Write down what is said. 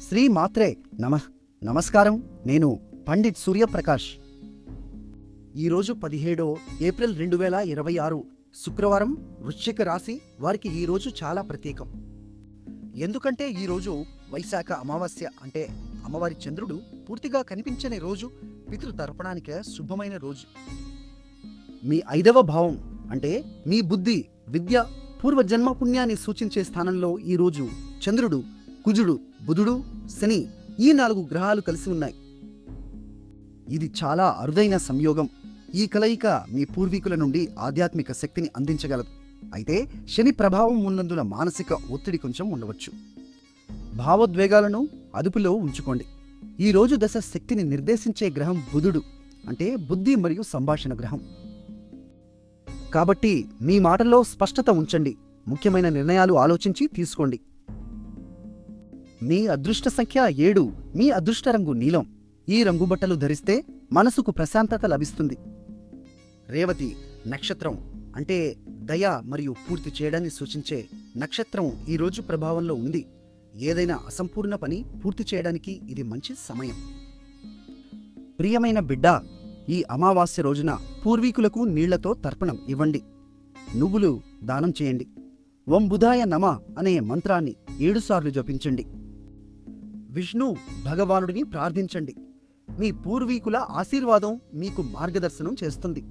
శ్రీ మాత్రే నమః. నమస్కారం. నేను పండిట్ సూర్యప్రకాష్. ఈరోజు 17 ఏప్రిల్ 2026 శుక్రవారం. వృశ్చిక రాశి వారికి ఈరోజు చాలా ప్రత్యేకం. ఎందుకంటే ఈరోజు వైశాఖ అమావాస్య, అంటే అమ్మవారి చంద్రుడు పూర్తిగా కనిపించని రోజు. పితృతర్పణానికి శుభమైన రోజు. మీ 5వ భావం అంటే మీ బుద్ధి, విద్య, పూర్వజన్మ పుణ్యాన్ని సూచించే స్థానంలో ఈరోజు చంద్రుడు, కుజుడు, బుధుడు, శని ఈ 4 గ్రహాలు కలిసి ఉన్నాయి. ఇది చాలా అరుదైన సంయోగం. ఈ కలయిక మీ పూర్వీకుల నుండి ఆధ్యాత్మిక శక్తిని అందించగలదు. అయితే శని ప్రభావం ఉన్నందున మానసిక ఒత్తిడి కొంచెం ఉండవచ్చు. భావోద్వేగాలను అదుపులో ఉంచుకోండి. ఈ రోజు దశ శక్తిని నిర్దేశించే గ్రహం బుధుడు, అంటే బుద్ధి మరియు సంభాషణ గ్రహం. కాబట్టి మీ మాటల్లో స్పష్టత ఉంచండి. ముఖ్యమైన నిర్ణయాలు ఆలోచించి తీసుకోండి. మీ అదృష్ట సంఖ్య 7. మీ అదృష్ట రంగు నీలం. ఈ రంగు బట్టలు ధరిస్తే మనసుకు ప్రశాంతత లభిస్తుంది. రేవతి నక్షత్రం అంటే దయ మరియు పూర్తి చేయడాన్ని సూచించే నక్షత్రం ఈరోజు ప్రభావంలో ఉంది. ఏదైనా అసంపూర్ణ పని పూర్తి చేయడానికి ఇది మంచి సమయం. ప్రియమైన బిడ్డ, ఈ అమావాస్య రోజున పూర్వీకులకు నీళ్లతో తర్పణం ఇవ్వండి. నువ్వులు దానం చేయండి. ఓం బుధాయ నమ అనే మంత్రాన్ని 7 సార్లు జపించండి. విష్ణు భగవానుడిని ప్రార్థించండి. మీ పూర్వీకుల ఆశీర్వాదం మీకు మార్గదర్శనం చేస్తుంది.